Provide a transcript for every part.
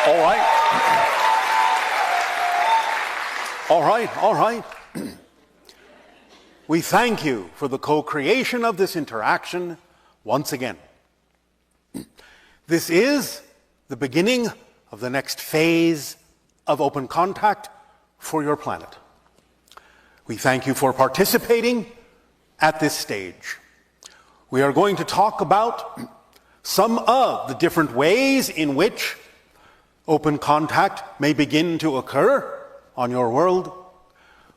All right. All right. We thank you for the co-creation of this interaction once again. This is the beginning of the next phase of open contact for your planet. We thank you for participating at this stage. We are going to talk about some of the different ways in which open contact may begin to occur on your world.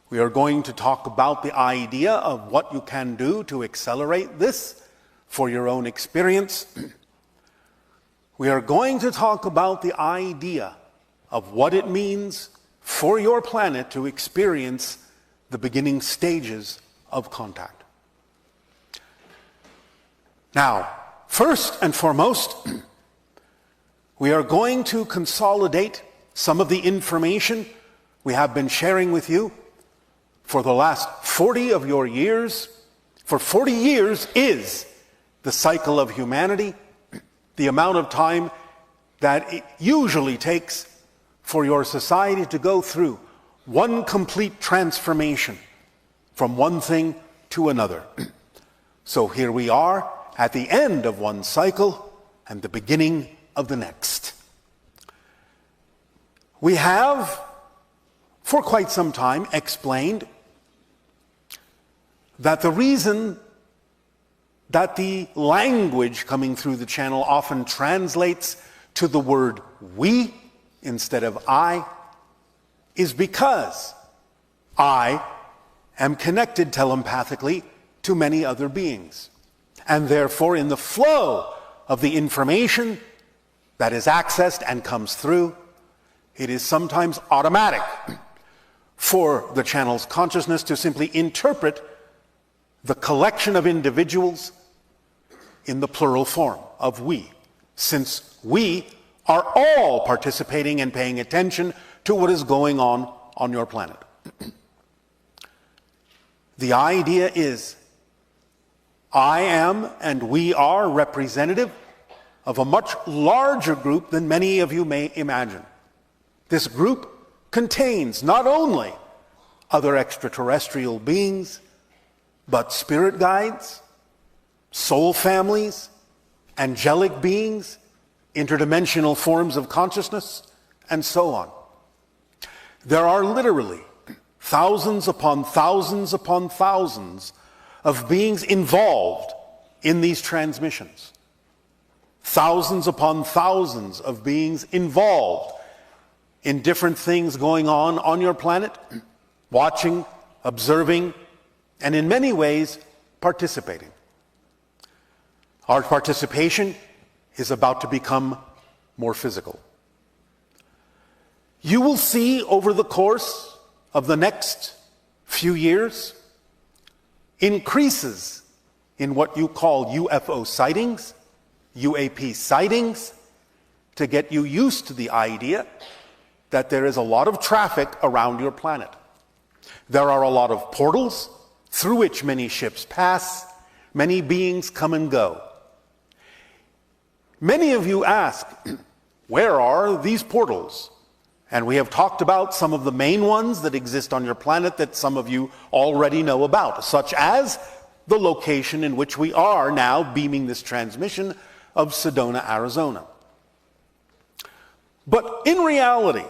We are going to talk about the idea of what you can do to accelerate this for your own experience. We are going to talk about the idea of what it means for your planet to experience the beginning stages of contact. Now, first and foremost, we are going to consolidate some of the information we have been sharing with you for the last 40 of your years. For 40 years is the cycle of humanity, the amount of time that it usually takes for your society to go through one complete transformation from one thing to another. So here we are at the end of one cycle and the beginning of the next. We have, for quite some time, explained that the reason that the language coming through the channel often translates to the word we instead of I is because I am connected telepathically to many other beings. And therefore, in the flow of the information that is accessed and comes through, it is sometimes automatic for the channel's consciousness to simply interpret the collection of individuals in the plural form of we, since we are all participating and paying attention to what is going on your planet. The idea is I am and we are representative of a much larger group than many of you may imagine. This group contains not only other extraterrestrial beings, but spirit guides, soul families, angelic beings, interdimensional forms of consciousness, and so on. There are literally thousands upon thousands upon thousands of beings involved in these transmissions. Thousands upon thousands of beings involved in different things going on your planet, watching, observing, and in many ways, participating. Our participation is about to become more physical. You will see over the course of the next few years increases in what you call UFO sightings, UAP sightings, to get you used to the idea that there is a lot of traffic around your planet. There are a lot of portals through which many ships pass, many beings come and go. Many of you ask, where are these portals? And we have talked about some of the main ones that exist on your planet that some of you already know about, such as the location in which we are now beaming this transmission of Sedona, Arizona. But in reality,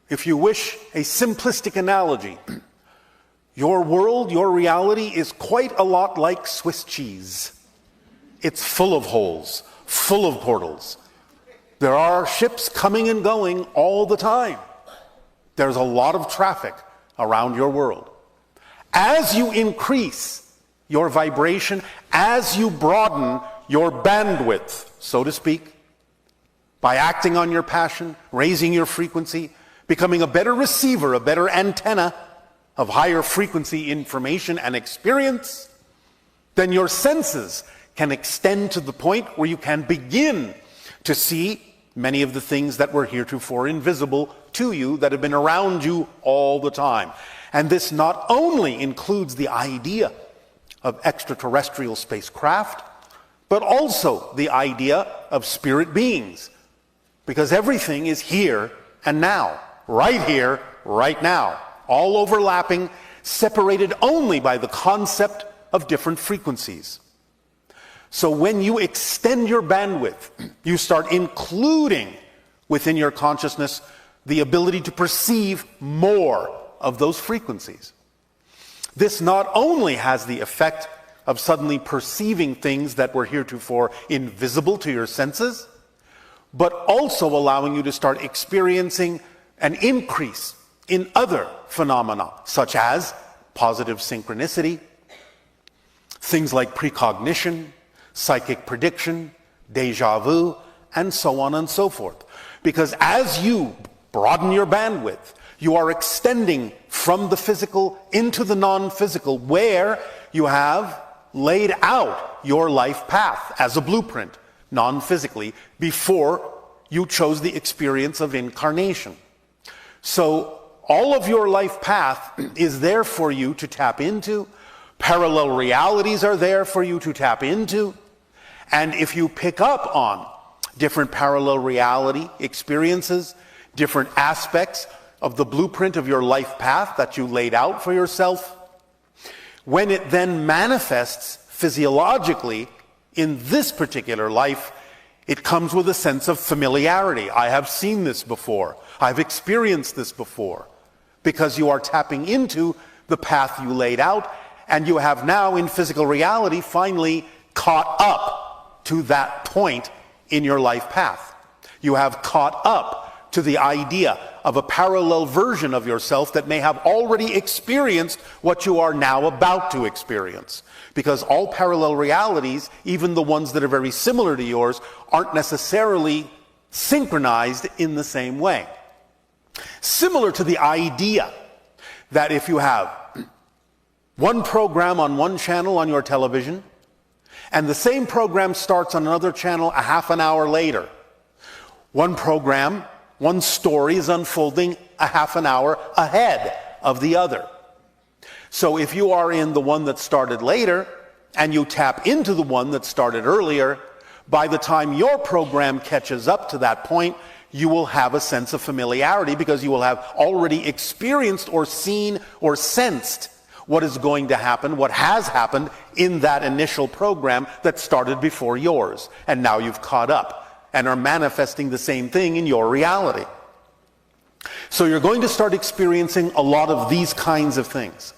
if you wish a simplistic analogy, your world, your reality is quite a lot like Swiss cheese. It's full of holes, full of portals. There are ships coming and going all the time. There's a lot of traffic around your world. As you increase your vibration, as you broaden your bandwidth, so to speak, by acting on your passion, raising your frequency, becoming a better receiver, a better antenna of higher frequency information and experience, then your senses can extend to the point where you can begin to see many of the things that were heretofore invisible to you, that have been around you all the time. And this not only includes the idea of extraterrestrial spacecraft, but also the idea of spirit beings, because everything is here and now, right here, right now, all overlapping, separated only by the concept of different frequencies. So when you extend your bandwidth, you start including within your consciousness the ability to perceive more of those frequencies. This not only has the effect of suddenly perceiving things that were heretofore invisible to your senses, but also allowing you to start experiencing an increase in other phenomena, such as positive synchronicity, things like precognition, psychic prediction, deja vu, and so on and so forth. Because as you broaden your bandwidth, you are extending from the physical into the non-physical, where you have laid out your life path as a blueprint, non-physically, before you chose the experience of incarnation. So all of your life path is there for you to tap into. Parallel realities are there for you to tap into. And if you pick up on different parallel reality experiences, different aspects of the blueprint of your life path that you laid out for yourself, when it then manifests physiologically in this particular life, it comes with a sense of familiarity. I have seen this before. I've experienced this before. Because you are tapping into the path you laid out, and you have now in physical reality finally caught up to that point in your life path. You have caught up to the idea of a parallel version of yourself that may have already experienced what you are now about to experience. Because all parallel realities, even the ones that are very similar to yours, aren't necessarily synchronized in the same way. Similar to the idea that if you have one program on one channel on your television, and the same program starts on another channel a half an hour later, one program, one story is unfolding a half an hour ahead of the other. So if you are in the one that started later, and you tap into the one that started earlier, by the time your program catches up to that point, you will have a sense of familiarity because you will have already experienced or seen or sensed what is going to happen, what has happened in that initial program that started before yours. And now you've caught up and are manifesting the same thing in your reality. So you're going to start experiencing a lot of these kinds of things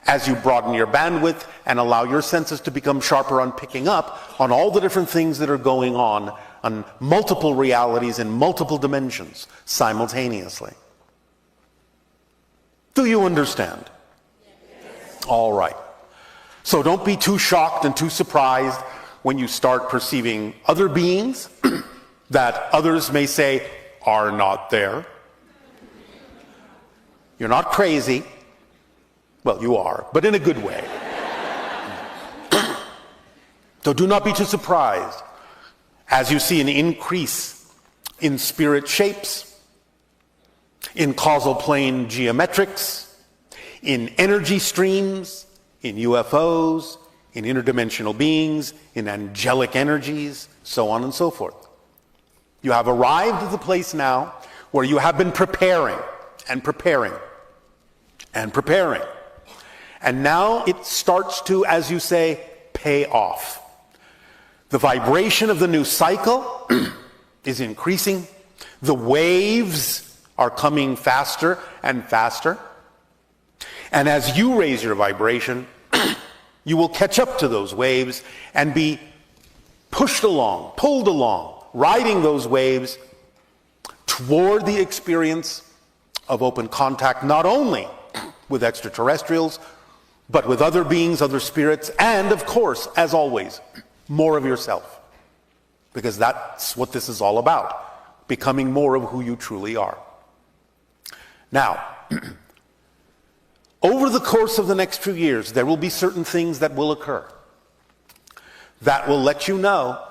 as you broaden your bandwidth and allow your senses to become sharper on picking up on all the different things that are going on multiple realities in multiple dimensions simultaneously. Do you understand? Yes. All right. So don't be too shocked and too surprised when you start perceiving other beings that others may say are not there. You're not crazy. Well, you are, but in a good way. So do not be too surprised as you see an increase in spirit shapes, in causal plane geometrics, in energy streams, in UFOs, in interdimensional beings, in angelic energies, so on and so forth. You have arrived at the place now where you have been preparing and preparing and preparing. And now it starts to, as you say, pay off. The vibration of the new cycle is increasing. The waves are coming faster and faster. And as you raise your vibration, you will catch up to those waves and be pushed along, pulled along, riding those waves toward the experience of open contact, not only with extraterrestrials, but with other beings, other spirits, and of course, as always, more of yourself. Because that's what this is all about, becoming more of who you truly are. Now, over the course of the next few years, there will be certain things that will occur that will let you know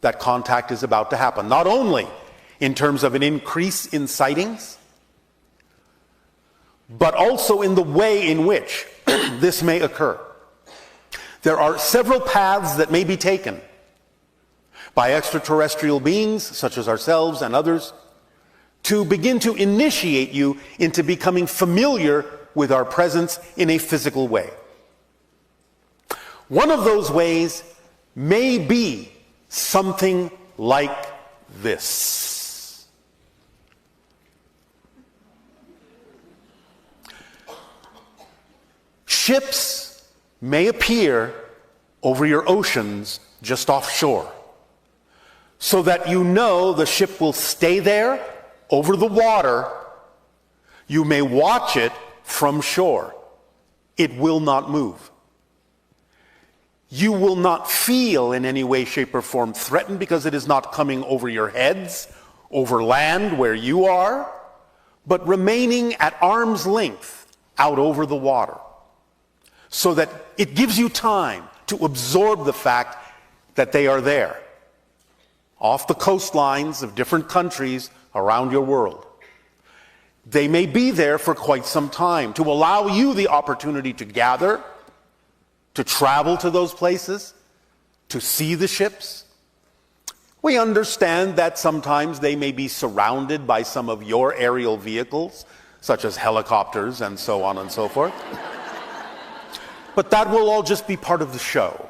that contact is about to happen. Not only in terms of an increase in sightings, but also in the way in which this may occur. There are several paths that may be taken by extraterrestrial beings such as ourselves and others to begin to initiate you into becoming familiar with our presence in a physical way. One of those ways may be something like this. Ships may appear over your oceans just offshore, so that you know the ship will stay there over the water. You may watch it from shore. It will not move. You will not feel in any way, shape, or form threatened because it is not coming over your heads, over land where you are, but remaining at arm's length out over the water, so that it gives you time to absorb the fact that they are there, off the coastlines of different countries around your world. They may be there for quite some time to allow you the opportunity to gather, to travel to those places, to see the ships. We understand that sometimes they may be surrounded by some of your aerial vehicles, such as helicopters and so on and so forth. But that will all just be part of the show.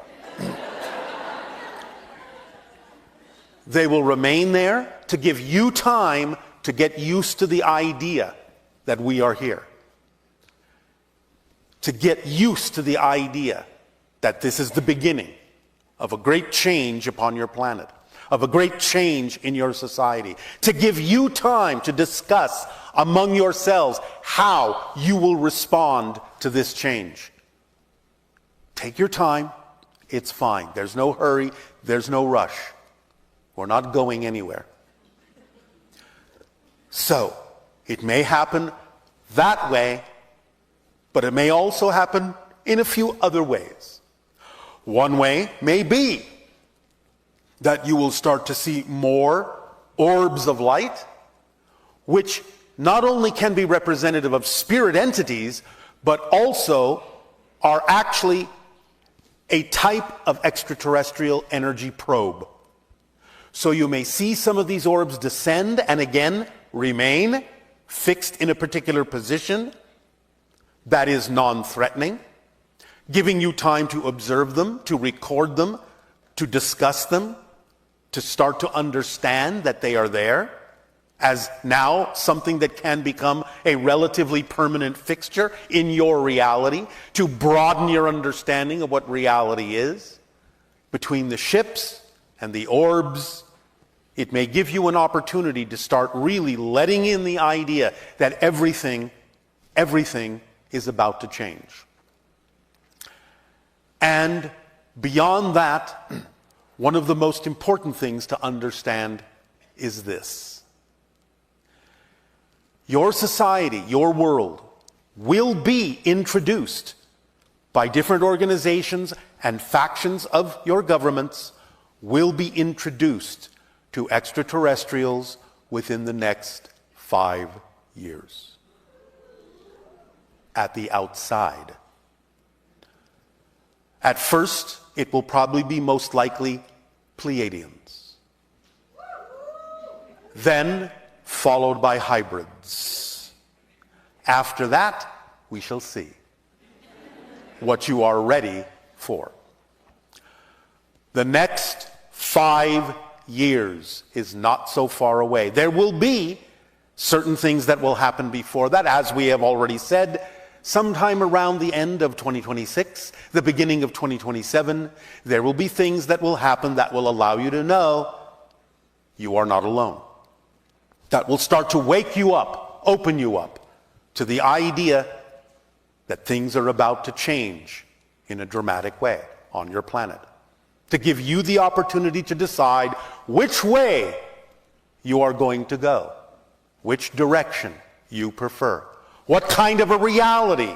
They will remain there to give you time to get used to the idea that we are here. To get used to the idea that this is the beginning of a great change upon your planet, of a great change in your society. To give you time to discuss among yourselves how you will respond to this change. Take your time. It's fine. There's no hurry. There's no rush. We're not going anywhere. So, it may happen that way, but it may also happen in a few other ways. One way may be that you will start to see more orbs of light, which not only can be representative of spirit entities, but also are actually a type of extraterrestrial energy probe. So you may see some of these orbs descend and again remain fixed in a particular position that is non-threatening, giving you time to observe them, to record them, to discuss them, to start to understand that they are there as now something that can become a relatively permanent fixture in your reality, to broaden your understanding of what reality is. Between the ships and the orbs, it may give you an opportunity to start really letting in the idea that everything is about to change. And beyond that, one of the most important things to understand is this. Your society, your world, will be introduced by different organizations and factions of your governments, will be introduced to extraterrestrials within the next 5 years. At the outside. At first, it will probably be most likely Pleiadians. Then, followed by hybrids. After that, we shall see what you are ready for. The next 5 years is not so far away. There will be certain things that will happen before that, as we have already said. Sometime around the end of 2026, the beginning of 2027, there will be things that will happen that will allow you to know you are not alone. That will start to wake you up, open you up to the idea that things are about to change in a dramatic way on your planet. To give you the opportunity to decide which way you are going to go, which direction you prefer, what kind of a reality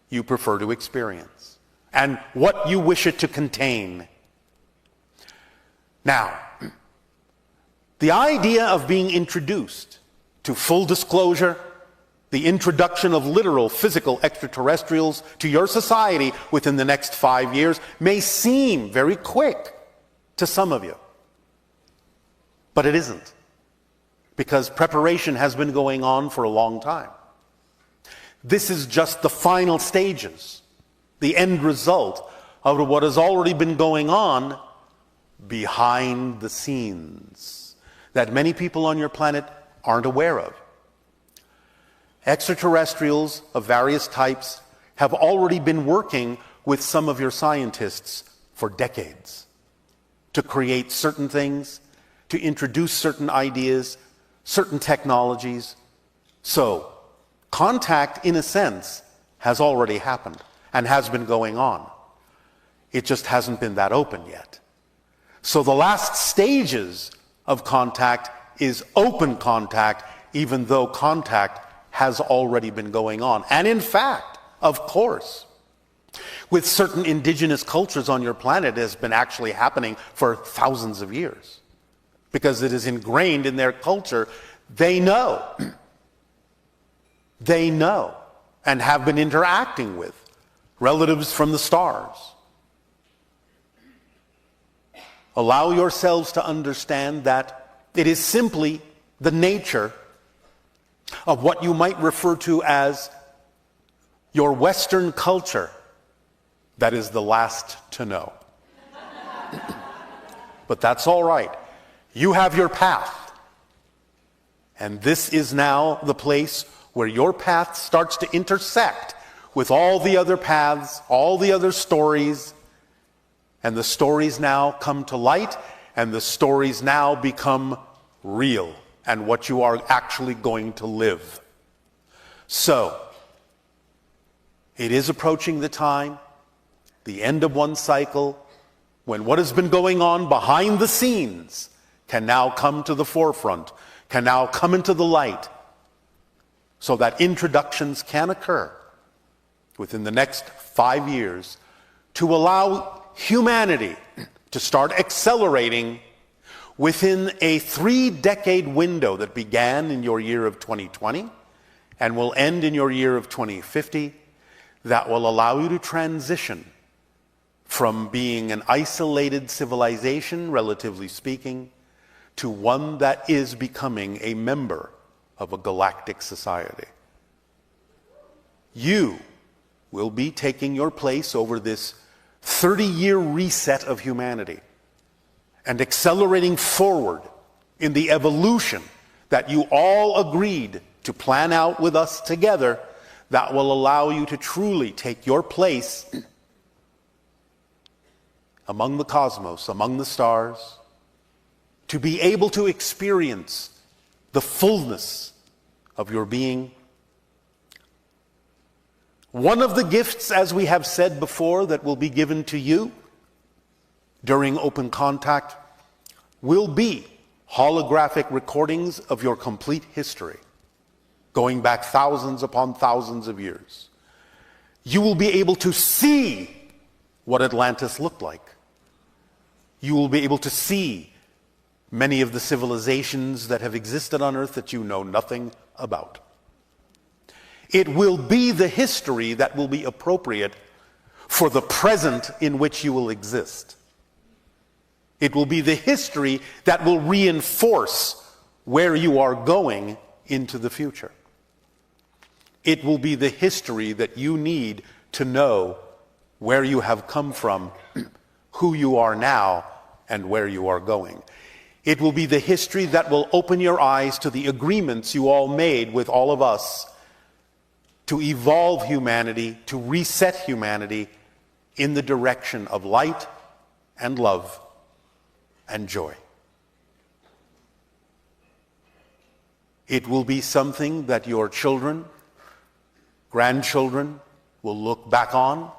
you prefer to experience, and what you wish it to contain. Now, the idea of being introduced to full disclosure, the introduction of literal physical extraterrestrials to your society within the next 5 years may seem very quick to some of you. But it isn't, because preparation has been going on for a long time. This is just the final stages, the end result of what has already been going on behind the scenes that many people on your planet aren't aware of. Extraterrestrials of various types have already been working with some of your scientists for decades to create certain things, to introduce certain ideas, certain technologies. So, contact, in a sense, has already happened and has been going on. It just hasn't been that open yet. So the last stages of contact is open contact, even though contact has already been going on. And in fact, of course, with certain indigenous cultures on your planet, it has been actually happening for thousands of years. Because it is ingrained in their culture. They know. They know and have been interacting with relatives from the stars. Allow yourselves to understand that it is simply the nature of what you might refer to as your Western culture that is the last to know. But that's all right. You have your path. And this is now the place where your path starts to intersect with all the other paths, all the other stories. And the stories now come to light, and the stories now become real and what you are actually going to live. So, it is approaching the time, the end of one cycle, when what has been going on behind the scenes can now come to the forefront, can now come into the light, so that introductions can occur within the next 5 years to allow humanity to start accelerating within a 3-decade window that began in your year of 2020 and will end in your year of 2050, that will allow you to transition from being an isolated civilization, relatively speaking, to one that is becoming a member of a galactic society. You will be taking your place over this 30-year reset of humanity and accelerating forward in the evolution that you all agreed to plan out with us together, that will allow you to truly take your place among the cosmos, among the stars, to be able to experience the fullness of your being. One of the gifts, as we have said before, that will be given to you during open contact will be holographic recordings of your complete history, going back thousands upon thousands of years. You will be able to see what Atlantis looked like. You will be able to see many of the civilizations that have existed on Earth that you know nothing about. It will be the history that will be appropriate for the present in which you will exist. It will be the history that will reinforce where you are going into the future. It will be the history that you need to know where you have come from, who you are now, and where you are going. It will be the history that will open your eyes to the agreements you all made with all of us to evolve humanity, to reset humanity in the direction of light and love and joy. It will be something that your children, grandchildren will look back on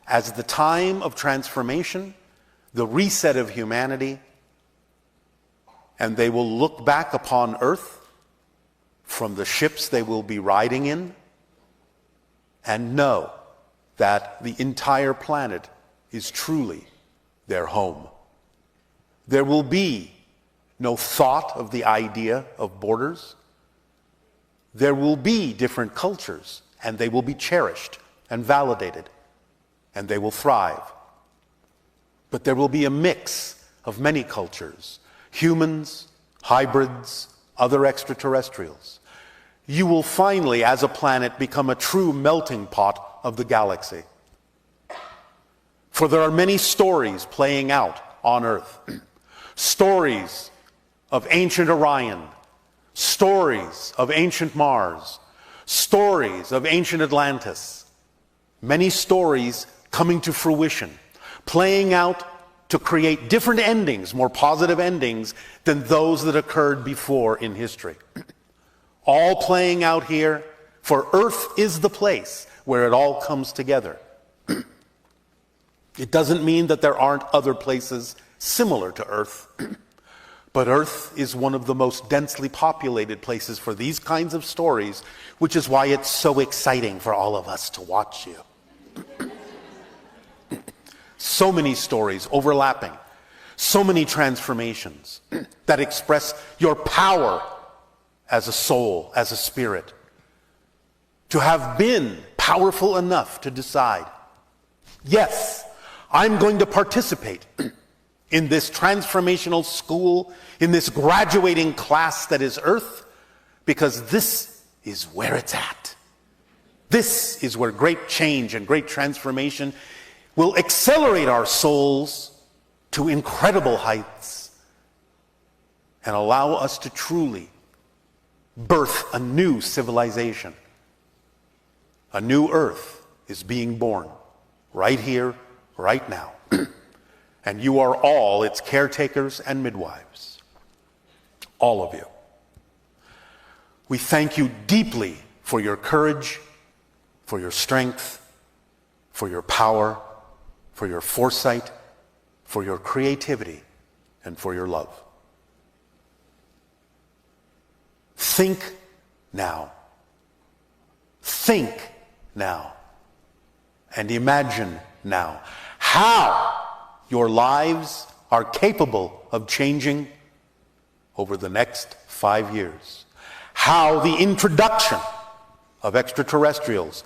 as the time of transformation, the reset of humanity, and they will look back upon Earth from the ships they will be riding in and know that the entire planet is truly their home. There will be no thought of the idea of borders. There will be different cultures, and they will be cherished and validated, and they will thrive. But there will be a mix of many cultures, humans, hybrids, other extraterrestrials, you will finally, as a planet, become a true melting pot of the galaxy. For there are many stories playing out on Earth. Stories of ancient Orion, stories of ancient Mars, stories of ancient Atlantis. Many stories coming to fruition, playing out to create different endings, more positive endings than those that occurred before in history. All playing out here, for Earth is the place where it all comes together. It doesn't mean that there aren't other places similar to Earth, but Earth is one of the most densely populated places for these kinds of stories, which is why it's so exciting for all of us to watch you. So many stories overlapping, so many transformations that express your power as a soul, as a spirit, to have been powerful enough to decide, yes, I'm going to participate in this transformational school, in this graduating class that is Earth, because this is where it's at. This is where great change and great transformation will accelerate our souls to incredible heights and allow us to truly birth a new civilization. A new Earth is being born right here, right now. And you are all its caretakers and midwives. All of you. We thank you deeply for your courage, for your strength, for your power, for your foresight, for your creativity, and for your love. Think now. Think now. And imagine now how your lives are capable of changing over the next 5 years. How the introduction of extraterrestrials,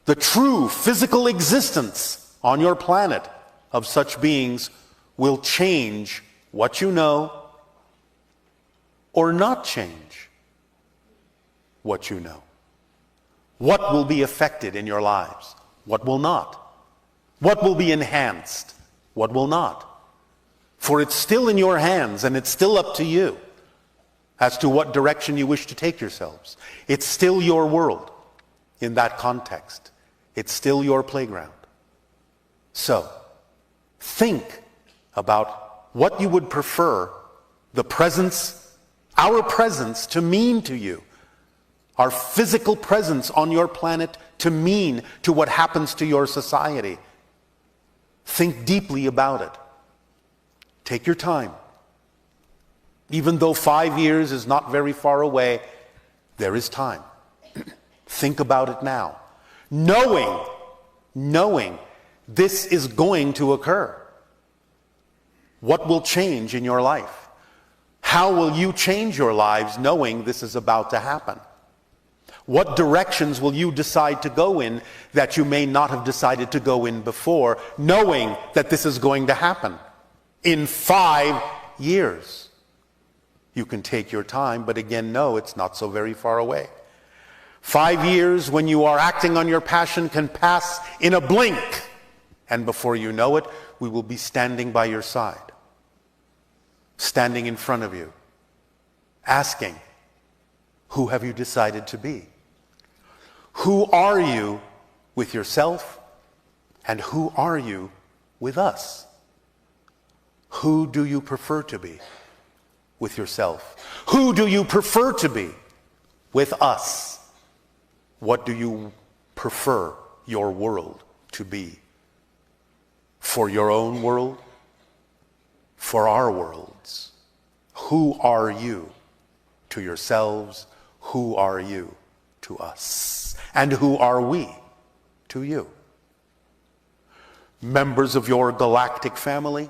the true physical existence on your planet of such beings, will change what you know or not change what you know. What will be affected in your lives? What will not? What will be enhanced? What will not? For it's still in your hands, and it's still up to you as to what direction you wish to take yourselves. It's still your world in that context. It's still your playground. So, think about what you would prefer the presence, our presence, to mean to you. Our physical presence on your planet to mean to what happens to your society. Think deeply about it. Take your time. Even though 5 years is not very far away, there is time. Think about it now. Knowing this is going to occur. What will change in your life? How will you change your lives knowing this is about to happen? What directions will you decide to go in that you may not have decided to go in before, knowing that this is going to happen in 5 years? You can take your time, but again, no, it's not so very far away. 5 years when you are acting on your passion can pass in a blink, and before you know it, we will be standing by your side, standing in front of you, asking, who have you decided to be? Who are you with yourself, and who are you with us? Who do you prefer to be with yourself? Who do you prefer to be with us? What do you prefer your world to be? For your own world? For our worlds? Who are you to yourselves? Who are you to us? And who are we to you? Members of your galactic family?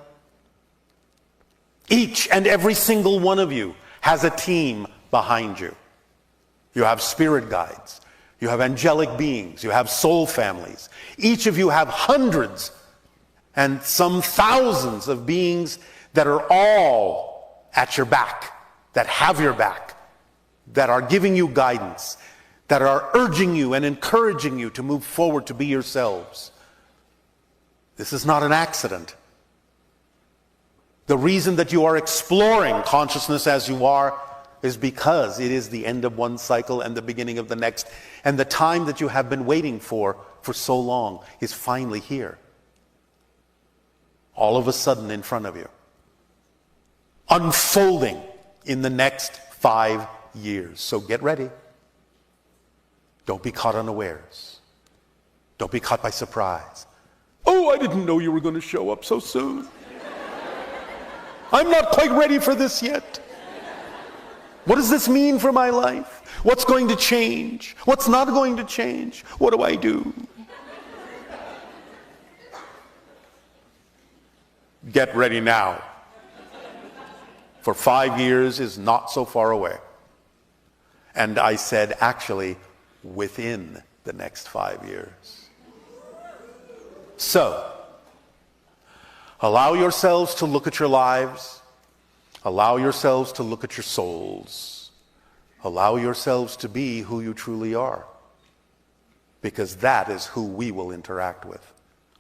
Each and every single one of you has a team behind you. You have spirit guides. You have angelic beings. You have soul families. Each of you have hundreds and some thousands of beings that are all at your back, that have your back, that are giving you guidance, that are urging you and encouraging you to move forward, to be yourselves. This is not an accident. The reason that you are exploring consciousness as you are is because it is the end of one cycle and the beginning of the next, and the time that you have been waiting for so long is finally here. All of a sudden in front of you. Unfolding in the next 5 years. So get ready. Don't be caught unawares. Don't be caught by surprise. Oh, I didn't know you were going to show up so soon. I'm not quite ready for this yet. What does this mean for my life? What's going to change? What's not going to change? What do I do? Get ready now. For 5 years is not so far away. And I said, actually, within the next 5 years. So, allow yourselves to look at your lives. Allow yourselves to look at your souls. Allow yourselves to be who you truly are. Because that is who we will interact with,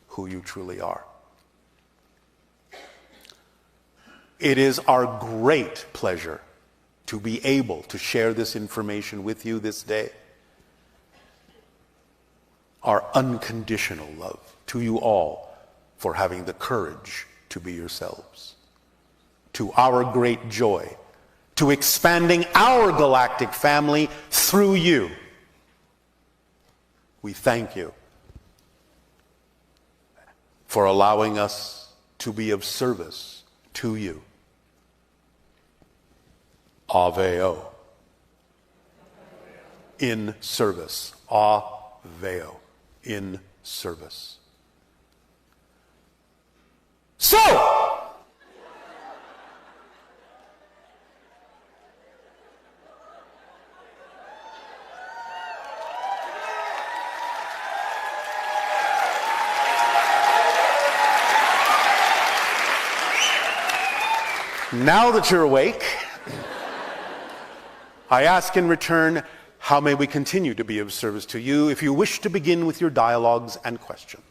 who you truly are. It is our great pleasure to be able to share this information with you this day. Our unconditional love to you all for having the courage to be yourselves. To our great joy, to expanding our galactic family through you. We thank you for allowing us to be of service to you. Aveo. In service. Aveo. In service. So, now that you're awake, I ask in return, how may we continue to be of service to you? If you wish to begin with your dialogues and questions.